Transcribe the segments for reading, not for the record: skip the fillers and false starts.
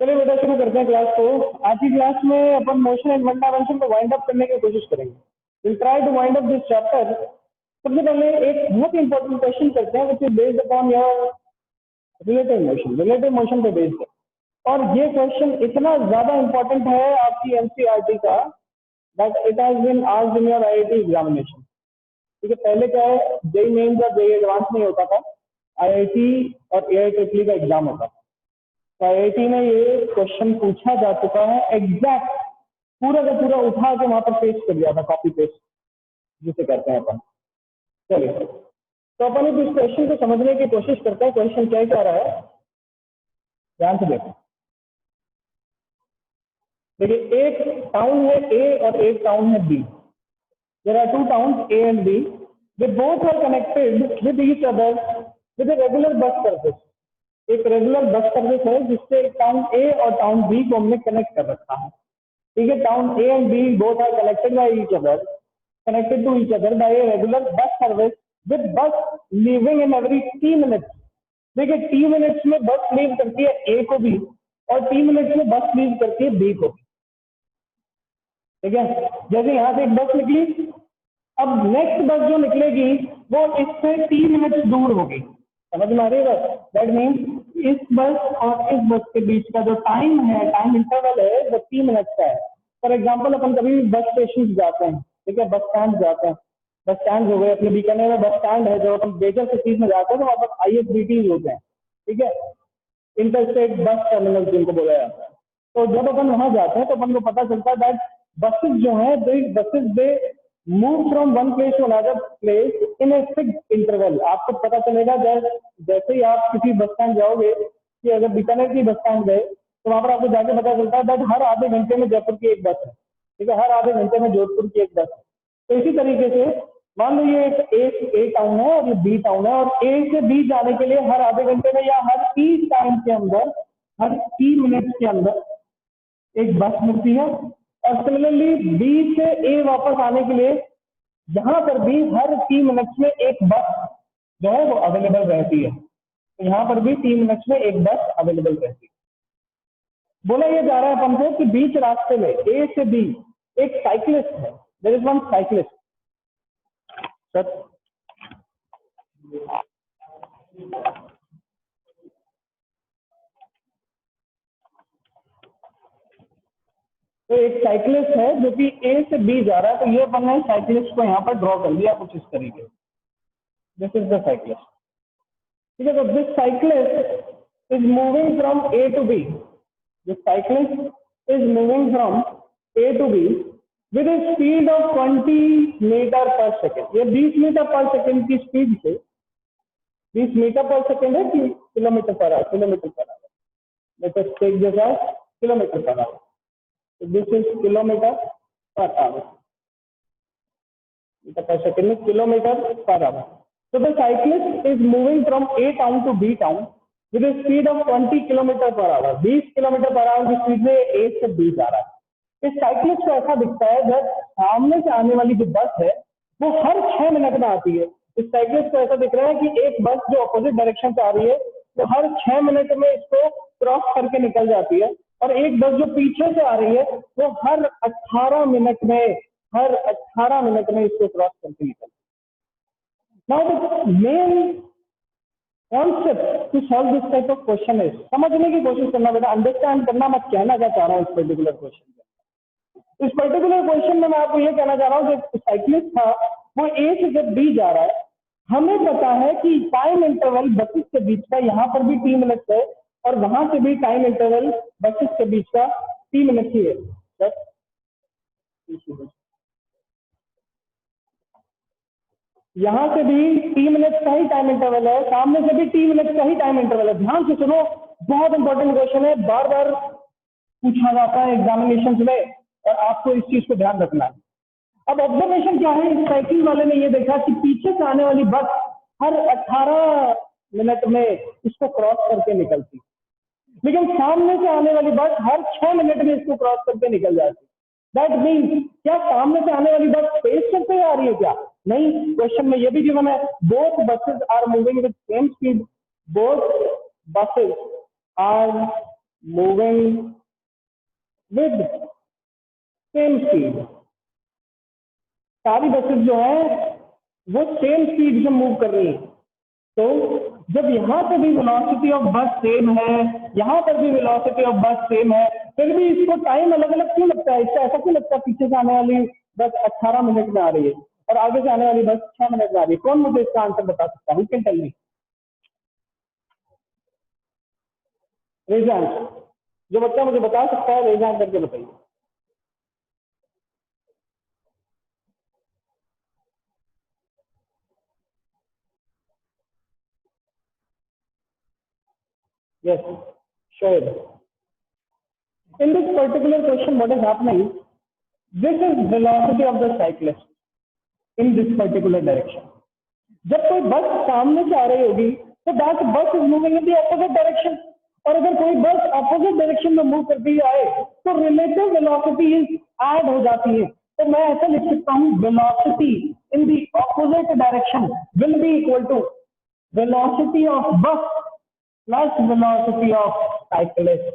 चलिए बेटा शुरू करते हैं क्लास को। आज की क्लास में अपन मोशन एंड वन डायमेंशन को वाइंड अप करने की कोशिश करेंगे। Will try to wind up this chapter. सबसे पहले एक बहुत इंपॉर्टेंट क्वेश्चन करते हैं which is based upon your relative motion पे बेस्ड है। और ये क्वेश्चन इतना ज्यादा इंपॉर्टेंट है आपकी एनसीईआरटी का that it has been asked in your IIT examination. ठीक है, पहले क्या है, जेईई मेंस और जेईई एडवांस नहीं होता था, आईआईटी और एआईट्रिपल का एग्जाम होता था। तो आईआईटी में ये क्वेश्चन पूछा जा चुका है, एग्जैक्ट पूरा का पूरा उठा के वहां पर पेस्ट कर दिया था, कॉपी पेस्ट जिसे करते हैं अपन। चलिए तो अपन इस क्वेश्चन को समझने की कोशिश करते हैं। क्वेश्चन क्या कह रहा है, ध्यान से देखो। देखिए, एक टाउन है ए और एक टाउन है B. There are two towns A and B, they both are connected with each other with a regular bus service. एक रेगुलर बस सर्विस है जिससे टाउन ए और टाउन बी को हमने कनेक्ट कर रखा है। ठीक है, town A and B both are connected by each other, connected to each other by a regular bus service with bus leaving in every 3 minutes. देखिए, 3 मिनट्स में बस लीव करती है ए को भी और 3 मिनट्स में बस लीव करती है बी को भी। ठीक है, जैसे यहाँ से एक बस निकली, अब नेक्स्ट बस जो निकलेगी वो इससे 3 मिनट्स दूर होगी। समझ में आ रही है? दैट मीन्स इस बस और इस बस के बीच का जो टाइम है, टाइम इंटरवल है, वो 3 मिनट्स का है। फॉर एग्जाम्पल अपन कभी भी बस स्टेशन जाते हैं, ठीक है, बस स्टैंड जाते हैं, बस स्टैंड हो गए, अपने बीकानेर में बस स्टैंड है, जब अपन मेजर सिटीज में जाते हैं तो वहाँ पर ISBTs होते हैं। ठीक है, इंटरस्टेट बस टर्मिनल जिनको बोला जाता है। तो जब अपन वहां जाते हैं तो अपन को पता चलता है दैट बसेज जो है, buses they move from one place to another place in a fixed interval. आपको पता चलेगा जैसे ही आप किसी बस स्टैंड जाओगे, कि अगर बीकानेर की बस स्टैंड गए तो वहां पर आपको जाके पता चलता है दैट हर आधे घंटे में जयपुर की एक बस है। ठीक है, हर आधे घंटे में जोधपुर की एक बस है। तो इसी तरीके से मान लो ये एक ए टाउन है और ये बी टाउन है, और ए से बी जाने के लिए हर आधे घंटे में या हर 30 टाइम के अंदर, हर 3 मिनट के अंदर एक बस मिलती है। और सिमिलरली बी से ए वापस आने के लिए यहाँ पर भी हर 3 मिनट्स में एक बस जो है वो अवेलेबल रहती है। तो यहाँ पर भी 3 मिनट्स में एक बस अवेलेबल रहती है। बोला ये जा रहा है अपन को कि बीच रास्ते में ए से बी एक साइकिलिस्ट है, देयर इज वन साइकिलिस्ट। तो एक साइकिलिस्ट है जो कि ए से बी जा रहा है। तो ये अपन ने साइकिलिस्ट को यहाँ पर ड्रॉ कर दिया कुछ इस तरीके से, दिस इज द साइकिलिस्ट। ठीक है, तो this cyclist is moving from A to B, this cyclist is moving from A to B with a speed of 20 metre per second. ये 20 मीटर पर सेकेंड की स्पीड से, 20 metre per second है कि kilometre per hour, kilometre per hour, let us take this as kilometre per hour. This is kilometer per hour. Per second is kilometer per hour. So the cyclist is moving from A town to B town with a speed of 20 kilometer per hour. 20 kilometre per our की speed में A से B जा रहा है। इस cyclist को ऐसा दिखता है जब सामने से आने वाली जो बस है वो हर 6 मिनट में आती है। इस साइकिलिस्ट को ऐसा दिख रहा है कि एक बस जो अपोजिट डायरेक्शन से आ रही है तो हर 6 मिनट में इसको क्रॉस करके निकल जाती है, और एक बस जो पीछे से आ रही है वो हर 18 मिनट में, हर 18 मिनट में इसको क्रॉस करके निकलती है। Now the main concept to solve this type of question है, समझने की कोशिश करना बेटा, अंडरस्टैंड करना मैं कहना क्या चाह रहा हूँ इस पर्टिकुलर क्वेश्चन में। इस पर्टिकुलर क्वेश्चन में मैं आपको ये कहना चाह रहा हूँ कि साइकिलिस्ट था वो ए से जब बी जा रहा है, हमें पता है कि टाइम इंटरवल बसेस के बीच का यहाँ पर भी 3 मिनट है और वहां से भी टाइम इंटरवल बसेस के बीच का 3 मिनट ही है। यहां से भी 3 मिनट का ही टाइम इंटरवल है, सामने से भी 3 मिनट का ही टाइम इंटरवल है। ध्यान से सुनो, बहुत इंपॉर्टेंट क्वेश्चन है, बार बार पूछा जाता है एग्जामिनेशन में और आपको इस चीज को ध्यान रखना है। अब ऑब्जर्वेशन क्या है, इस साइकिल वाले ने ये देखा कि पीछे से आने वाली बस हर 18 मिनट में इसको क्रॉस करके निकलती, लेकिन सामने से आने वाली बस हर 6 मिनट में इसको क्रॉस करके निकल जाती। दैट मीन्स क्या सामने से आने वाली बस तेज चलते आ रही है क्या? नहीं, क्वेश्चन में ये भी गिवन है, both buses are moving with same speed, both buses are moving with same speed. सारी बसेस जो है वो सेम स्पीड से मूव कर रही है। तो जब यहाँ पर भी वेलोसिटी ऑफ बस सेम है, यहाँ पर भी वेलोसिटी ऑफ बस सेम है, फिर भी इसको टाइम अलग अलग क्यों लगता है? इससे ऐसा क्यों लगता है पीछे से आने वाली बस 18 मिनट में आ रही है और आगे से आने वाली बस 6 मिनट में आ रही है? कौन मुझे इसका आंसर बता सकता है? Can tell me, raise answer. जो बच्चा मुझे बता सकता है रेज आंसर करके बताइए। Yes, sure. In this particular question, what is happening? This is velocity of the cyclist in this particular direction. जब कोई बस सामने से आ रही होगी तो दैट बस is moving in the opposite direction, और अगर कोई बस ऑपोजिट डायरेक्शन में मूव करती आए तो रिलेटिव वेलोसिटी इज ऐड हो जाती है। तो मैं ऐसा लिख सकता हूँ, velocity in the opposite direction will be equal to velocity of bus plus velocity of cyclist.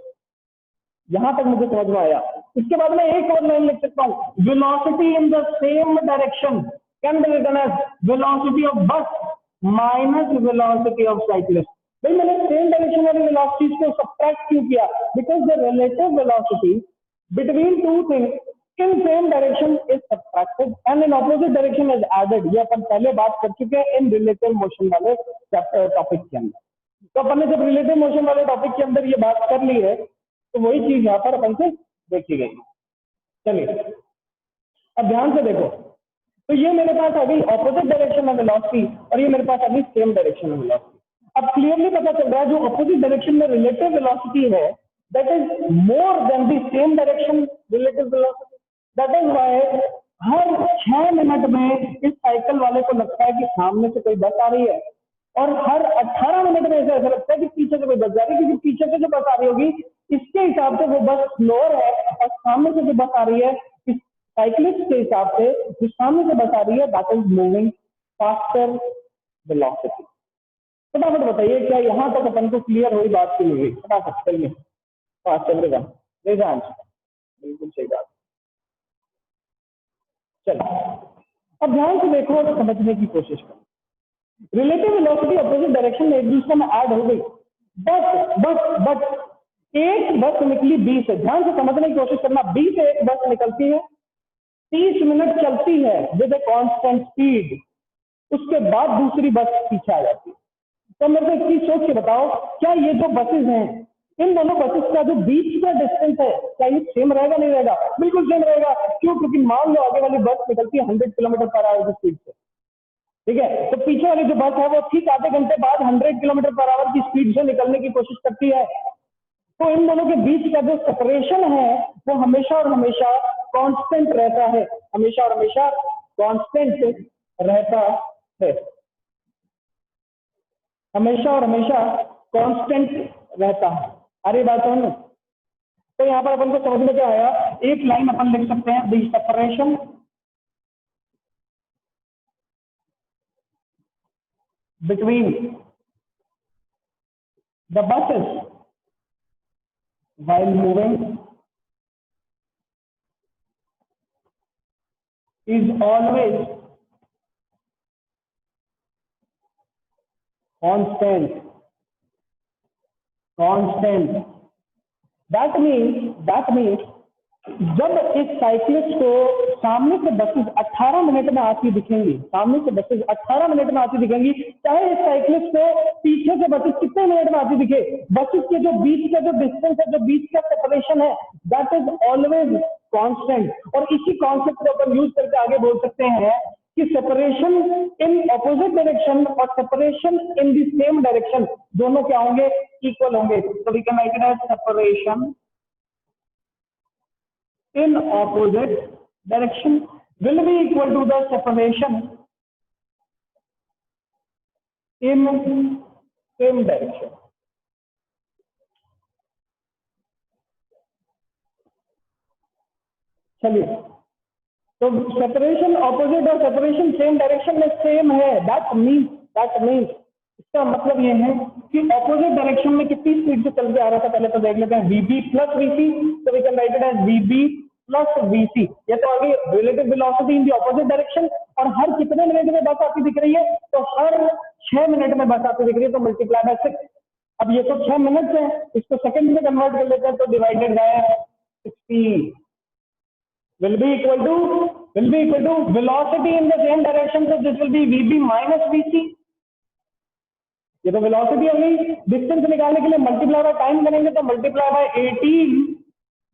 यहां तक मुझे समझ में आया। इसके बाद मैं एक और लाइन लिख सकता हूँ, velocity in the same direction can be written as velocity of bus minus velocity of cyclist. भाई मैंने सेम डायरेक्शन वाली वेलोसिटीज को सब्ट्रैक्ट क्यों किया? Because the relative velocity between two things in same direction is subtracted and in opposite direction is added. ये अपन पहले बात कर चुके हैं इन रिलेटिव मोशन वाले टॉपिक के अंदर। तो अपन ने जब रिलेटिव मोशन वाले टॉपिक के अंदर ये बात कर ली है तो वही चीज यहाँ पर अपन से देखी गई। चलिए अब ध्यान से देखो, तो ये मेरे पास अभी ऑपोजिट डायरेक्शन में वेलोसिटी और ये मेरे पास अभी सेम डायरेक्शन में वेलोसिटी। अब क्लियरली पता चल रहा है जो ऑपोजिट डायरेक्शन में रिलेटिव वेलोसिटी है that is more than the same direction relative velocity. That is why her 6 minute में इस साइकिल वाले को लगता है कि सामने से कोई बस आ रही है, और हर 18 मिनट में ऐसा लगता है कि पीछे से कोई बस जा रही है, क्योंकि पीछे से जो बस आ रही होगी इसके हिसाब से वो बस स्लोअर है और सामने से जो बस आ रही है इस साइक्लिस्ट के हिसाब से जो सामने से बस आ रही है that is moving faster velocity. फटाफट बताइए क्या यहाँ तक अपन को क्लियर हुई बात की हुई? फटाफट चलिए, फास्ट चलेगा, बिल्कुल सही बात। चलो अब ध्यान से देखो और समझने की कोशिश करो। रिलेटिव वेलोसिटी अपोजिट डायरेक्शन में एक दूसरे में ऐड हो गई, बट एक बस निकली बी से। ध्यान से समझने की कोशिश करना, बी से एक बस निकलती है, 30 मिनट चलती है विद ए कांस्टेंट स्पीड, उसके बाद दूसरी बस पीछे आ जाती है। तो मेरे को एक चीज सोच के बताओ, क्या ये जो बसेस हैं इन दोनों बसेस का जो बीच का डिस्टेंस है क्या ये सेम रहेगा? नहीं रहेगा, बिल्कुल सेम रहेगा। क्यों? क्योंकि मान लो आगे वाली बस निकलती है 100 किलोमीटर पर आवर की स्पीड से, ठीक है, तो पीछे वाली जो बस है वो ठीक आधे घंटे बाद 100 किलोमीटर पर आवर की स्पीड से निकलने की कोशिश करती है। तो इन दोनों के बीच का जो सेपरेशन है वो हमेशा और हमेशा कांस्टेंट रहता है, हमेशा और हमेशा कांस्टेंट रहता है, हमेशा और हमेशा कांस्टेंट रहता है। अरे बात है ना? तो यहाँ पर अपन को समझ में क्या आया? एक लाइन अपन लिख सकते हैं, the separation between the buses while moving is always constant. That means जब इस साइक्लिस्ट को सामने से बसेस 18 मिनट में आती दिखेंगी, सामने से बसेस 18 मिनट में आती दिखेंगी, चाहे इस साइक्लिस्ट को पीछे से बसेस कितने मिनट में आती दिखे, बसेस के जो बीच का जो डिस्टेंस है, जो बीच का सेपरेशन है, दैट इज ऑलवेज कांस्टेंट। और इसी कॉन्सेप्ट को अपन यूज करके आगे बोल सकते हैं कि सेपरेशन इन ऑपोजिट डायरेक्शन और separation in the same direction दोनों क्या होंगे? इक्वल होंगे। तो we can write it as separation in opposite direction will be equal to the separation in same direction. चलिए, तो सेपरेशन ऑपोजिट और सेपरेशन सेम डायरेक्शन में सेम है, दैट मीन्स इसका मतलब ये है कि ऑपोजिट डायरेक्शन में कितनी स्पीड से चल के आ रहा था, पहले तो देख लेते हैं वीबी प्लस वीसी, तो we can write it as VB plus VC. ये तो आ गई relative velocity in the opposite direction, और हर कितने मिनट में बस आती दिख रही है, तो हर 6 मिनट में बस आती दिख रही है, तो मल्टीप्लाई बाय 6। अब ये तो 6 मिनट है, इसको सेकंड में कन्वर्ट कर लेते हैं, तो divided by 60 will be equal to velocity in the same direction, so this will be vb minus vc। ये तो वेलोसिटी हो गई। डिस्टेंस निकालने के लिए मल्टीप्लाई बाय टाइम करेंगे, तो मल्टीप्लाई बाय 18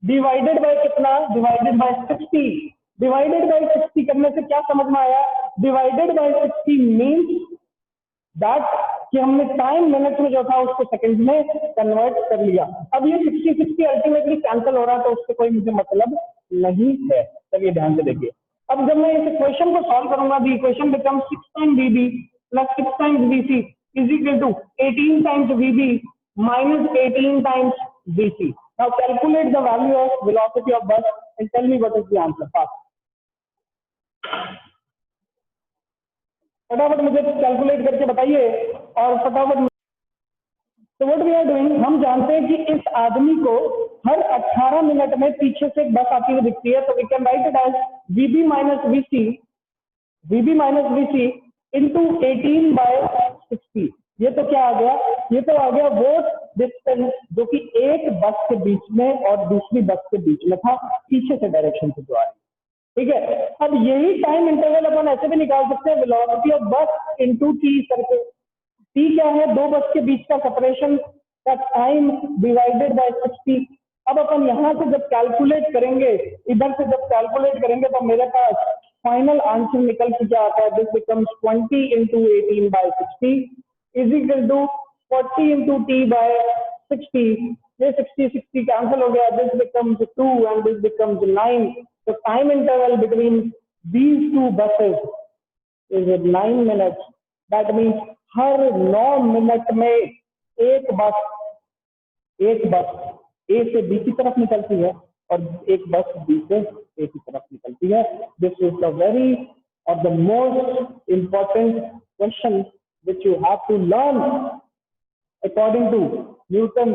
डिवाइडेड बाय कितना, डिवाइडेड बाय 60। डिवाइडेड बाय 60 करने से क्या समझ में आया, डिवाइडेड बाय 60 मींस दैट कि हमने टाइम मिनट में जो था उसको सेकंड में कन्वर्ट कर लिया। अब ये 60 अल्टीमेटली कैंसिल हो रहा है, तो उससे कोई मुझे मतलब नहीं है। चलिए ध्यान से देखिए, अब जब मैं इस इक्वेशन को सॉल्व करूंगा, the equation become 6 time VB plus 6 times VC is equal to 18 times VB minus 18 times VC. Now calculate the value of velocity of bus and tell me what is the answer fast. फटाफट मुझे calculate करके बताइए और फटाफट। तो what we are doing, हम जानते हैं कि इस आदमी को हर 18 मिनट में पीछे से एक बस आती हुई दिखती है, तो we can write it as VB minus VC into 18 by 60। ये तो क्या आ गया, ये तो आ गया वो डिस्टेंस जो कि एक बस के बीच में और दूसरी बस के बीच में था, पीछे से डायरेक्शन से जो आ रही। ठीक है, अब यही टाइम इंटरवल अपन ऐसे भी निकाल सकते हैं, वेलोसिटी ऑफ बस इनटू टी करके। टी क्या है, दो बस के बीच का सेपरेशन का टाइम डिवाइडेड बाय 60। अब अपन यहां से जब कैलकुलेट करेंगे, इधर से जब कैलकुलेट करेंगे, तो मेरे पास फाइनल आंसर निकल के क्या आता है, this becomes 20 into 18 by 60 is equal to 40 into T by 60। ये 60 कैंसिल हो गया, this becomes 2 and this becomes 9। तो time interval between these two buses is 9 minutes. That means हर 9 मिनट में एक बस ए से बी की तरफ निकलती है और एक बस बी से ए की तरफ निकलती है। दिस इज द वेरी और the most important question which you have to learn according to Newton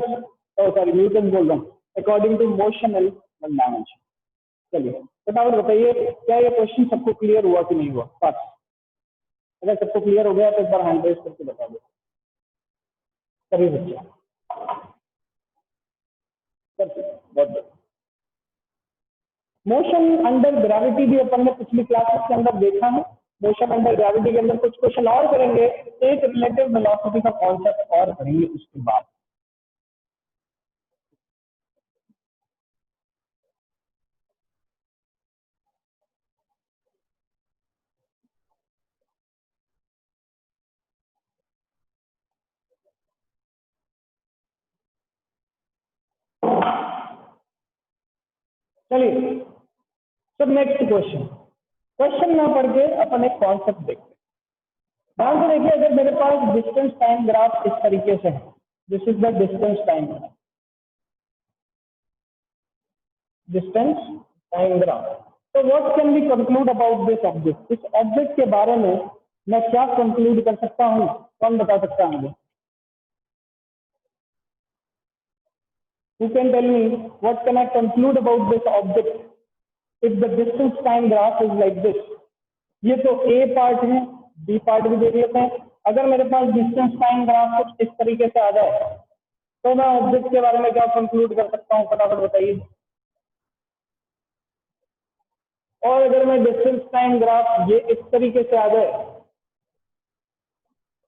बोल रहा हूँ, अकॉर्डिंग टू मोशनल डायमेंशन। चलिए फटाफट बताइए, क्या ये क्वेश्चन सबको क्लियर हुआ कि नहीं हुआ? फर्स्ट, अगर सबको क्लियर हो गया तो एक बार हैंड रेज करके बता दो सभी बच्चे। मोशन अंडर ग्रेविटी भी अपन ने पिछली क्लासेस के अंदर देखा है। मोशन अंडर ग्रेविटी के अंदर कुछ क्वेश्चन और करेंगे, एक रिलेटिव वेलोसिटी का कॉन्सेप्ट और करेंगे उसके बाद। चलिए सर नेक्स्ट क्वेश्चन ना पढ़ के अपन एक कॉन्सेप्ट देखते हैं। ध्यान से देखिए, अगर मेरे पास डिस्टेंस टाइम ग्राफ इस तरीके से है, this is the distance time graph, तो what can we conclude about this object? इस ऑब्जेक्ट के बारे में मैं क्या कंक्लूड कर सकता हूँ, कौन बता सकता है मुझे? Who can tell me what can I conclude about this object if the distance time graph is like this? ये तो A पार्ट है, B पार्ट भी देख लेते हैं। अगर मेरे पास डिस्टेंस टाइम ग्राफ कुछ इस तरीके से आ जाए, तो मैं ऑब्जेक्ट के बारे में क्या कंक्लूड कर सकता हूँ, फटाफट बताइए। और अगर मैं डिस्टेंस टाइम ग्राफ ये इस तरीके से आ जाए,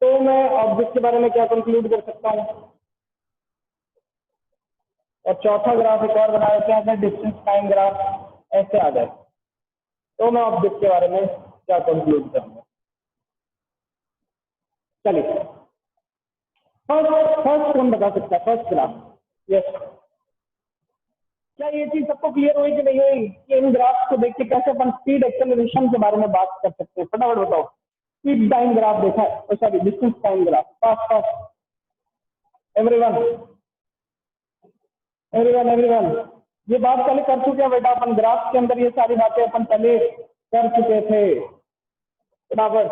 तो मैं ऑब्जेक्ट के बारे में क्या कंक्लूड कर सकता हूँ? और चौथा ग्राफ एक और बना देते हैं, अगर डिस्टेंस टाइम ग्राफ ऐसे आ जाए, तो मैं ऑब्जेक्ट के बारे में क्या कंक्लूड करूंगा? चलिए फर्स्ट कौन बता सकता है? First graph, yes. क्या ये चीज सबको क्लियर हुई कि नहीं हुई कि इन ग्राफ को देख के कैसे अपन स्पीड एक्सेलरेशन के बारे में बात कर सकते हैं? फटाफट बताओ। स्पीड टाइम ग्राफ देखा है, sorry distance time graph, fast everyone ये बात पहले कर चुके हैं बेटा, अपन ग्राफ के अंदर ये सारी बातें अपन पहले कर चुके थे। बराबर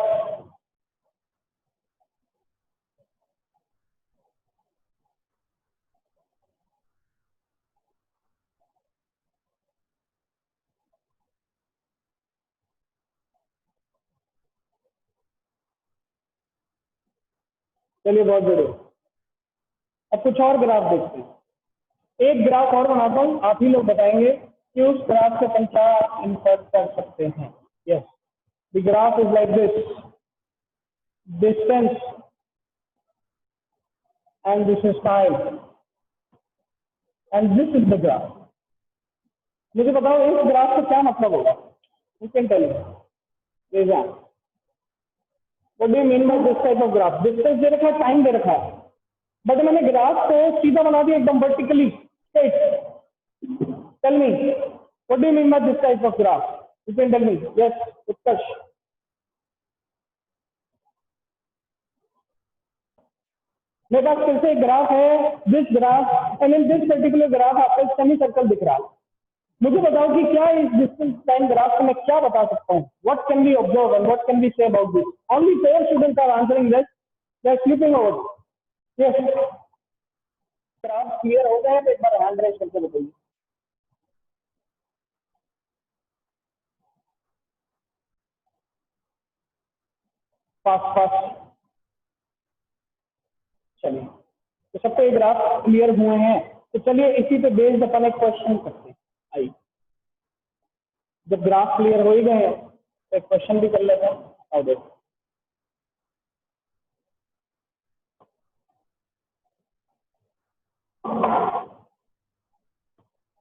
चलिए बहुत बढ़िया। अब कुछ और ग्राफ देखते हैं। एक ग्राफ और बनाता हूँ, आप ही लोग बताएंगे कि उस ग्राफ से अपन क्या इंसर्ट कर सकते हैं। Yes, the graph is like this, distance and this is time and this is the graph. मुझे बताओ इस ग्राफ से क्या मतलब होगा? You can tell me. What do you mean by this type of graph? Distance दे रखा है, टाइम दे रखा है, बट मैंने ग्राफ को सीधा बना दिया एकदम vertically straight. Tell me what do you mean by this type of graph? You can tell me. Yes Utkarsh. मेरे पास फिर से एक ग्राफ है, this graph, and in this particular graph आपको एक सेमी सर्कल दिख रहा है। मुझे बताओ कि क्या इस डिस्टेंस टाइम ग्राफ से मैं क्या बता सकता हूँ? What can be observe and what can be say about this? Only 4 students are answering this, they are sleeping over. Yes, graph clear हो गए तो एक बार हैंड रेज करके बताइए। Fast fast. चलिए, तो सबको ये ग्राफ क्लियर हुए हैं, तो चलिए इसी पे बेस्ड अपन एक क्वेश्चन करते हैं। आइए, जब ग्राफ क्लियर हो ही गए हैं तो एक क्वेश्चन भी कर लेते हैं। आओ देखो,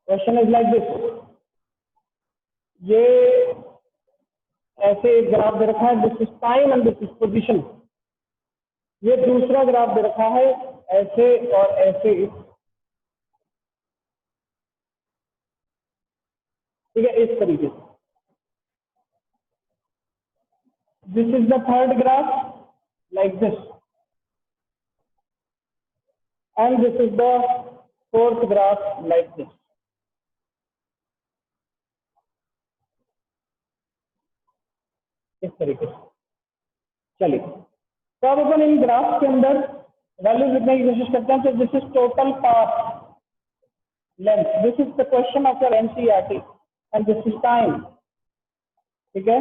क्वेश्चन इज लाइक दिस। ये ऐसे एक ग्राफ दे रखा है, this is time and this is position. ये दूसरा ग्राफ दे रखा है ऐसे और ऐसे, ठीक है, इस तरीके से। This is the third graph like this, and this is the fourth graph like this. इस तरीके से। चलिए, तो अब अपन इन ग्राफ के अंदर वैल्यूज लिखने की कोशिश करते हैं। तो this is total path length, this is the question of your NCERT, and this is time. ठीक है,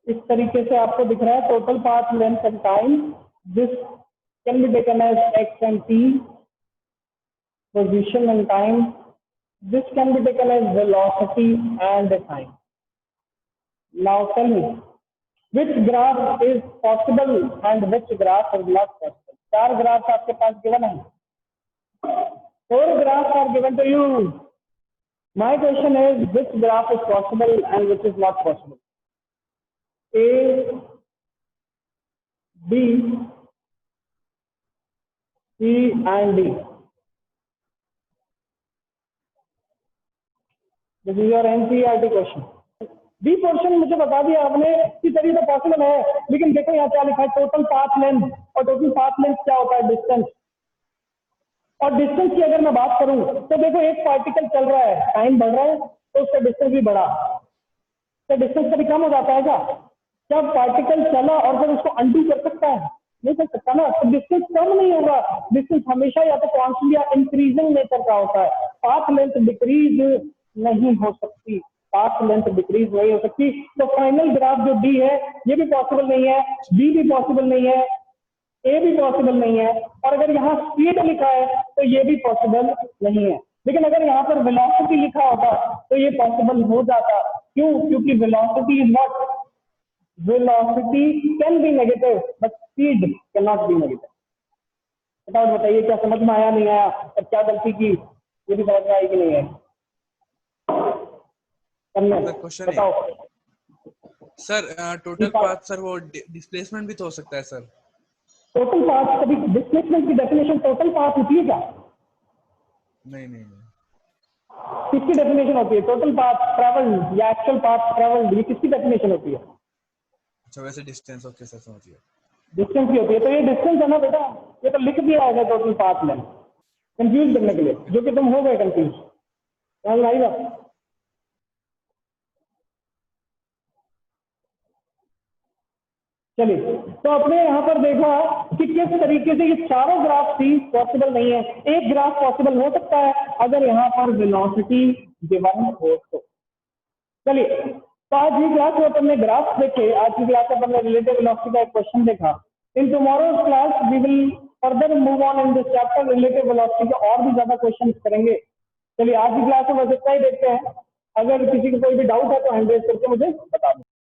इस तरीके से आपको दिख रहा है total path length and time. This can be taken as X and T, position and time. This can be taken as velocity and time. Now tell me which graph is possible and which graph is not possible? 4 graphs आपके पास given है, 4 graphs are given to you. My question is which graph is possible and which is not possible? A, B, C and D. This is your NCERT question. B portion मुझे बता दिया आपने कि चलिए तो possible है, लेकिन देखो यहाँ क्या लिखा है, टोटल पाथ लेंथ। और टोटल पाथ लेंथ क्या होता है? डिस्टेंस। और डिस्टेंस की अगर मैं बात करूं तो देखो एक पार्टिकल चल रहा है, टाइम बढ़ रहा है तो उसका डिस्टेंस भी बढ़ा, तो डिस्टेंस कभी कम हो जाता है क्या? जब पार्टिकल चला और फिर उसको अनडू कर सकता है? नहीं कर सकता ना, तो डिस्टेंस कम नहीं होगा। डिस्टेंस हमेशा या तो कांस्टेंट या इंक्रीजिंग नेचर का होता है। पाथ लेंथ डिक्रीज नहीं हो सकती, पाथ लेंथ डिक्रीज नहीं हो सकती। तो फाइनल ग्राफ जो डी है ये भी पॉसिबल नहीं है, बी भी पॉसिबल नहीं है, ए भी पॉसिबल नहीं है, और अगर यहाँ स्पीड लिखा है तो ये भी पॉसिबल नहीं है। लेकिन अगर यहाँ पर वेलोसिटी लिखा होता तो ये पॉसिबल हो जाता। क्यों? क्योंकि velocity is what? Velocity can be negative but speed can not be negative. बताइए क्या समझ में आया, नहीं आया, और क्या गलती की, ये भी समझ में आई कि नहीं है? बताओ सर। टोटल पाथ सर वो डिस्प्लेसमेंट भी तो हो सकता है सर। टोटल पाथ, कभी डिस्प्लेसमेंट की डेफिनेशन टोटल पाथ होती है क्या? नहीं नहीं नहीं। किसकी डेफिनेशन होती है? टोटल पाथ ट्रैवल्ड या एक्चुअल पाथ ट्रैवल्ड, ये किसकी डेफिनेशन होती है? अच्छा, वैसे डिस्टेंस। ओके सर, समझ गया। डिस्टेंस की होती है, तो ये डिस्टेंस है ना बेटा, ये तो लिख दिया है टोटल पाथ लेंथ, कंफ्यूज करने के लिए, जो कि तुम हो गए कंफ्यूज। समझ आई बात? चलिए, तो आपने यहाँ पर देखा कि किस तरीके से ये चारों ग्राफ भी पॉसिबल नहीं है। एक ग्राफ पॉसिबल हो सकता है अगर यहाँ पर वेलोसिटी गिवन हो तो। चलिए, तो आज की क्लास में अपन ने ग्राफ देखे, आज की क्लास में अपन ने रिलेटिव वेलोसिटी का एक क्वेश्चन देखा। In tomorrow's class we will further move on in this chapter relative velocity के और भी ज्यादा क्वेश्चन करेंगे। चलिए आज की क्लास में बस इतना ही देखते हैं। अगर किसी को कोई भी डाउट है तो हैंड रेज करके मुझे बता दें।